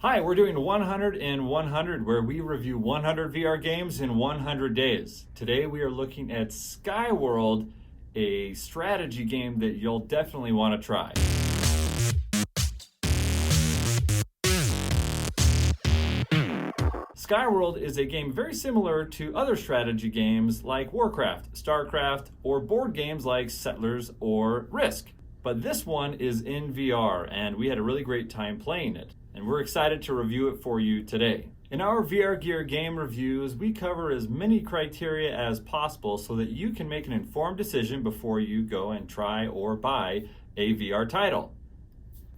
Hi, we're doing 100 in 100, where we review 100 VR games in 100 days. Today we are looking at Skyworld, a strategy game that you'll definitely want to try. Skyworld is a game very similar to other strategy games like Warcraft, StarCraft, or board games like Settlers or Risk. But this one is in VR, and we had a really great time playing it. And we're excited to review it for you today. In our VR Gear game reviews, we cover as many criteria as possible so that you can make an informed decision before you go and try or buy a VR title.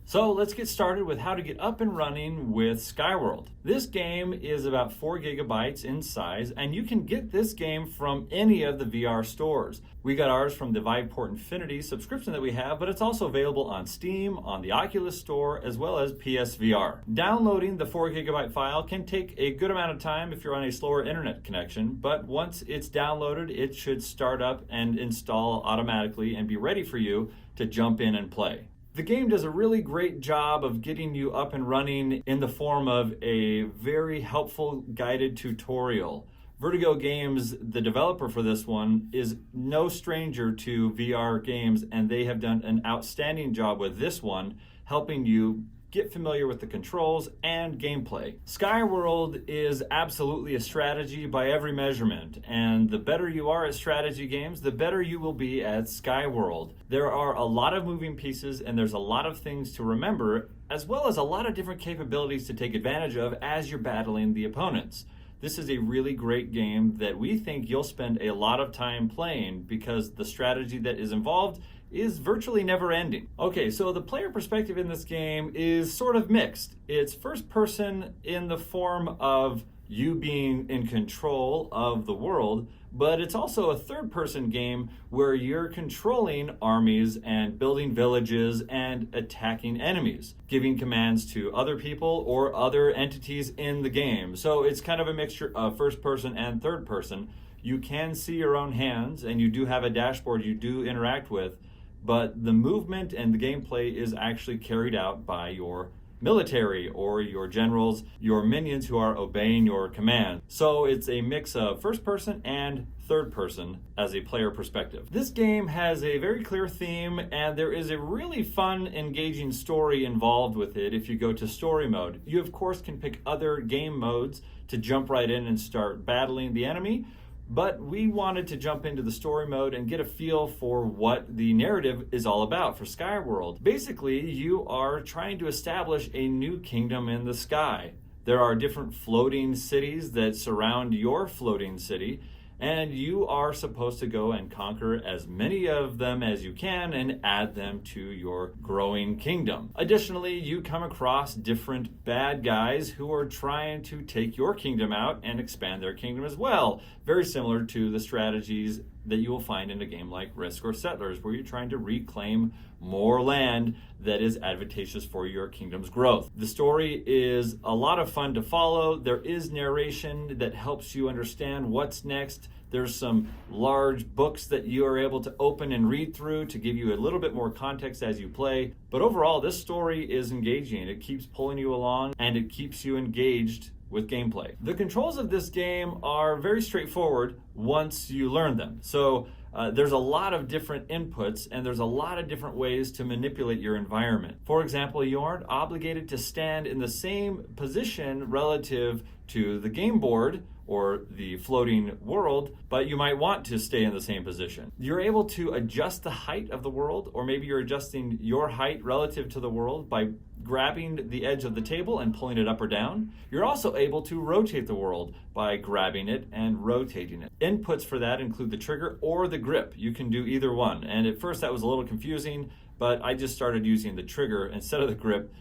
So let's get started with how to get up and running with Skyworld. This game is about 4 gigabytes in size, and you can get this game from any of the VR stores. We got ours from the Viveport Infinity subscription that we have, but it's also available on Steam, on the Oculus Store, as well as PSVR. Downloading the 4 gigabyte file can take a good amount of time if you're on a slower internet connection, but once it's downloaded, it should start up and install automatically and be ready for you to jump in and play. The game does a really great job of getting you up and running in the form of a very helpful guided tutorial. Vertigo Games, the developer for this one, is no stranger to VR games, and they have done an outstanding job with this one, helping you get familiar with the controls and gameplay. Skyworld is absolutely a strategy by every measurement, and the better you are at strategy games, the better you will be at Skyworld. There are a lot of moving pieces, and there's a lot of things to remember, as well as a lot of different capabilities to take advantage of as you're battling the opponents. This is a really great game that we think you'll spend a lot of time playing because the strategy that is involved is virtually never ending. Okay, so the player perspective in this game is sort of mixed. It's first person in the form of you being in control of the world, but it's also a third person game where you're controlling armies and building villages and attacking enemies, giving commands to other people or other entities in the game. So it's kind of a mixture of first person and third person. You can see your own hands, and you do have a dashboard you do interact with, but the movement and the gameplay is actually carried out by your military or your generals, your minions who are obeying your command. So it's a mix of first person and third person as a player perspective. This game has a very clear theme, and there is a really fun, engaging story involved with it if you go to story mode. You of course can pick other game modes to jump right in and start battling the enemy, but we wanted to jump into the story mode and get a feel for what the narrative is all about for Skyworld. Basically, you are trying to establish a new kingdom in the sky. There are different floating cities that surround your floating city, and you are supposed to go and conquer as many of them as you can and add them to your growing kingdom. Additionally, you come across different bad guys who are trying to take your kingdom out and expand their kingdom as well. Very similar to the strategies that you will find in a game like Risk or Settlers, where you're trying to reclaim more land that is advantageous for your kingdom's growth. The story is a lot of fun to follow. There is narration that helps you understand what's next. There's some large books that you are able to open and read through to give you a little bit more context as you play. But overall, this story is engaging. It keeps pulling you along, and it keeps you engaged with gameplay. The controls of this game are very straightforward once you learn them. So there's a lot of different inputs, and there's a lot of different ways to manipulate your environment. For example, you aren't obligated to stand in the same position relative to the game board or the floating world, but you might want to stay in the same position. You're able to adjust the height of the world, or maybe you're adjusting your height relative to the world by grabbing the edge of the table and pulling it up or down. You're also able to rotate the world by grabbing it and rotating it. Inputs for that include the trigger or the grip. You can do either one. And at first that was a little confusing, but I just started using the trigger instead of the grip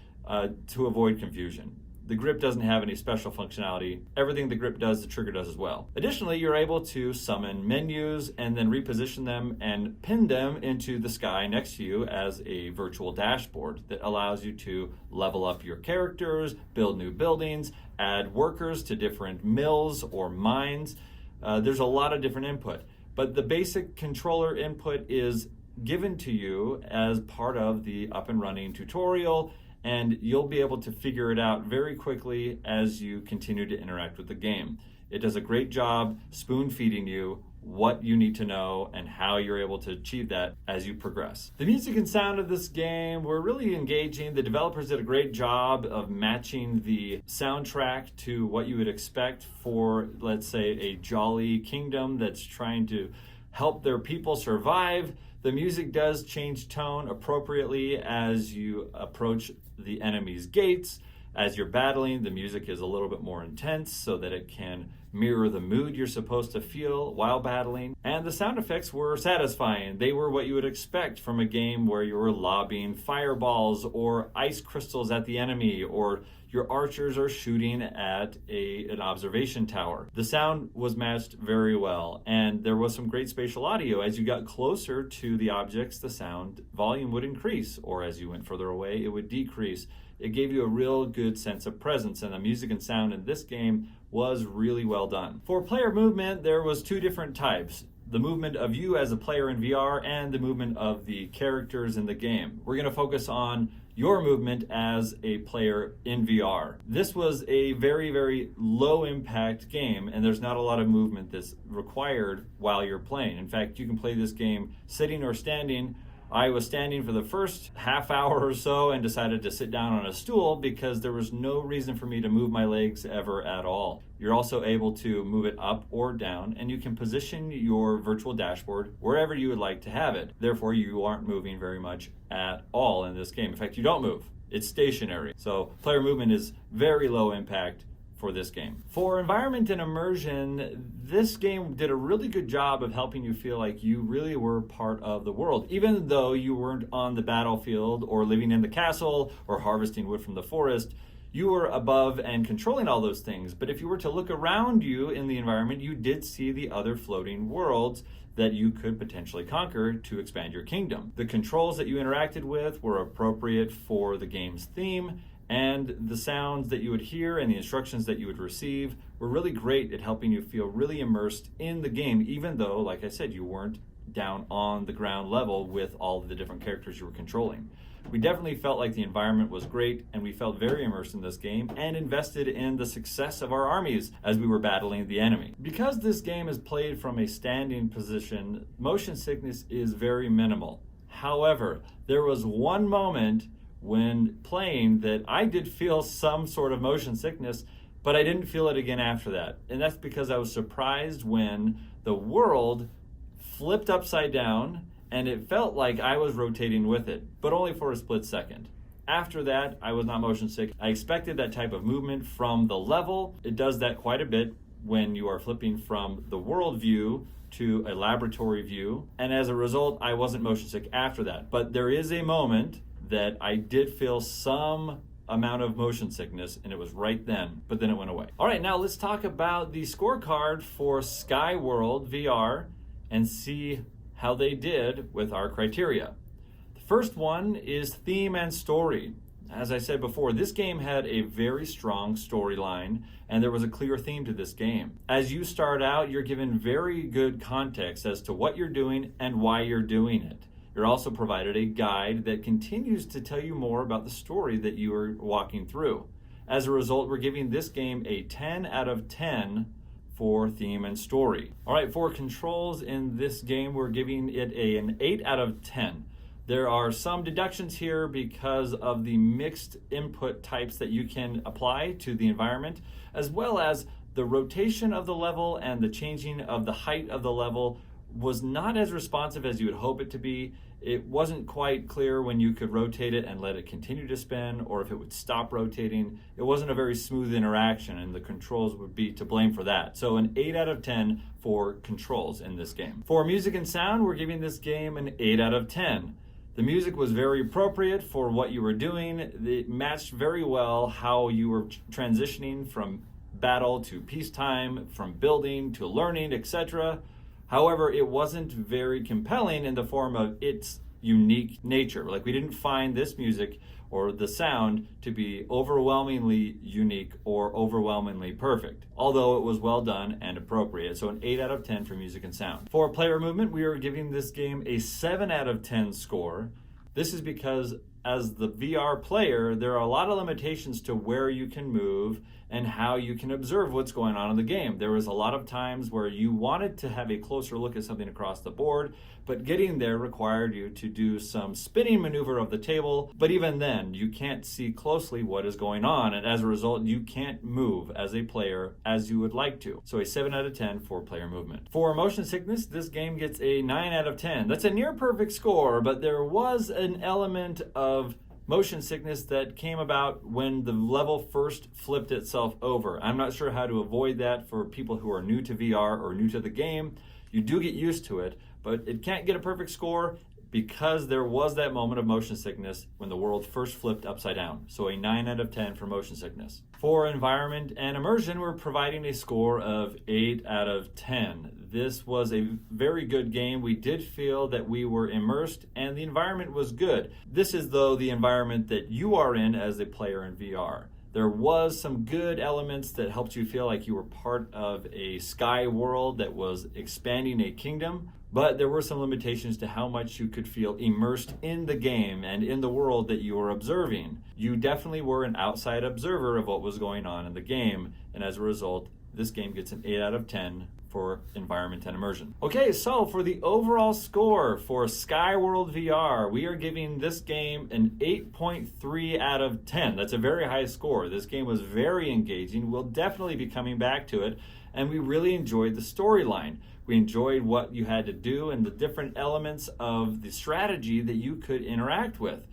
to avoid confusion. The grip doesn't have any special functionality. Everything the grip does, the trigger does as well. Additionally, you're able to summon menus and then reposition them and pin them into the sky next to you as a virtual dashboard that allows you to level up your characters, build new buildings, add workers to different mills or mines. There's a lot of different input, but the basic controller input is given to you as part of the up and running tutorial and you'll be able to figure it out very quickly as you continue to interact with the game. It does a great job spoon-feeding you what you need to know and how you're able to achieve that as you progress. The music and sound of this game were really engaging. The developers did a great job of matching the soundtrack to what you would expect for, let's say, a jolly kingdom that's trying to help their people survive. The music does change tone appropriately as you approach the enemy's gates. As you're battling, the music is a little bit more intense so that it can mirror the mood you're supposed to feel while battling. And the sound effects were satisfying. They were what you would expect from a game where you were lobbing fireballs or ice crystals at the enemy, or your archers are shooting at an observation tower. The sound was matched very well, and there was some great spatial audio. As you got closer to the objects, the sound volume would increase, or as you went further away, it would decrease. It gave you a real good sense of presence, and the music and sound in this game was really well done. For player movement, there was two different types: the movement of you as a player in VR and the movement of the characters in the game. We're going to focus on your movement as a player in VR. This was a very, very low impact game, and there's not a lot of movement that's required while you're playing. In fact, you can play this game sitting or standing. I was standing for the first half hour or so and decided to sit down on a stool because there was no reason for me to move my legs ever at all. You're also able to move it up or down, and you can position your virtual dashboard wherever you would like to have it. Therefore, you aren't moving very much at all in this game. In fact, you don't move. It's stationary. So player movement is very low impact for this game. For environment and immersion, this game did a really good job of helping you feel like you really were part of the world, even though you weren't on the battlefield or living in the castle or harvesting wood from the forest. You were above and controlling all those things. But if you were to look around you in the environment, you did see the other floating worlds that you could potentially conquer to expand your kingdom. The controls that you interacted with were appropriate for the game's theme, and the sounds that you would hear and the instructions that you would receive were really great at helping you feel really immersed in the game, even though, like I said, you weren't down on the ground level with all of the different characters you were controlling. We definitely felt like the environment was great, and we felt very immersed in this game and invested in the success of our armies as we were battling the enemy. Because this game is played from a standing position, motion sickness is very minimal. However, there was one moment when playing that I did feel some sort of motion sickness, but I didn't feel it again after that. And that's because I was surprised when the world flipped upside down and it felt like I was rotating with it, but only for a split second. After that, I was not motion sick. I expected that type of movement from the level. It does that quite a bit when you are flipping from the world view to a laboratory view. And as a result, I wasn't motion sick after that. But there is a moment that I did feel some amount of motion sickness, and it was right then, but then it went away. All right, now let's talk about the scorecard for Skyworld VR and see how they did with our criteria. The first one is theme and story. As I said before, this game had a very strong storyline, and there was a clear theme to this game. As you start out, you're given very good context as to what you're doing and why you're doing it. You're also provided a guide that continues to tell you more about the story that you are walking through. As a result, we're giving this game a 10 out of 10 for theme and story. All right, for controls in this game, we're giving it an 8 out of 10. There are some deductions here because of the mixed input types that you can apply to the environment, as well as the rotation of the level and the changing of the height of the level was not as responsive as you would hope it to be. It wasn't quite clear when you could rotate it and let it continue to spin, or if it would stop rotating. It wasn't a very smooth interaction, and the controls would be to blame for that. So an 8 out of 10 for controls in this game. For music and sound, we're giving this game an 8 out of 10. The music was very appropriate for what you were doing. It matched very well how you were transitioning from battle to peacetime, from building to learning, etc. However, it wasn't very compelling in the form of its unique nature. Like, we didn't find this music or the sound to be overwhelmingly unique or overwhelmingly perfect, although it was well done and appropriate. So an 8 out of 10 for music and sound. For player movement, we are giving this game a 7 out of 10 score. This is because as the VR player, there are a lot of limitations to where you can move and how you can observe what's going on in the game. There was a lot of times where you wanted to have a closer look at something across the board, but getting there required you to do some spinning maneuver of the table. But even then, you can't see closely what is going on, and as a result, you can't move as a player as you would like to. So a 7 out of 10 for player movement. For motion sickness, this game gets a 9 out of 10. That's a near perfect score, but there was an element of motion sickness that came about when the level first flipped itself over. I'm not sure how to avoid that for people who are new to VR or new to the game. You do get used to it, but it can't get a perfect score because there was that moment of motion sickness when the world first flipped upside down. So a 9 out of 10 for motion sickness. For environment and immersion, we're providing a score of 8 out of 10. This was a very good game. We did feel that we were immersed and the environment was good. This is, though, the environment that you are in as a player in VR. There was some good elements that helped you feel like you were part of a Skyworld that was expanding a kingdom, but there were some limitations to how much you could feel immersed in the game and in the world that you were observing. You definitely were an outside observer of what was going on in the game, and as a result, this game gets an 8 out of 10 for environment and immersion. Okay, so for the overall score for Skyworld VR, we are giving this game an 8.3 out of 10. That's a very high score. This game was very engaging. We'll definitely be coming back to it, and we really enjoyed the storyline. We enjoyed what you had to do and the different elements of the strategy that you could interact with.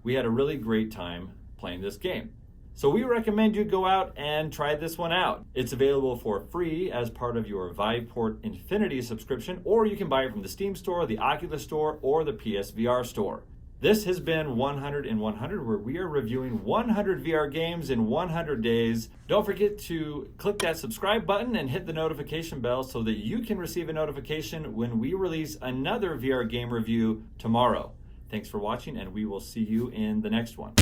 We had a really great time playing this game. So we recommend you go out and try this one out. It's available for free as part of your Viveport Infinity subscription, or you can buy it from the Steam Store, the Oculus Store, or the PSVR Store. This has been 100 in 100, where we are reviewing 100 VR games in 100 days. Don't forget to click that subscribe button and hit the notification bell so that you can receive a notification when we release another VR game review tomorrow. Thanks for watching, and we will see you in the next one.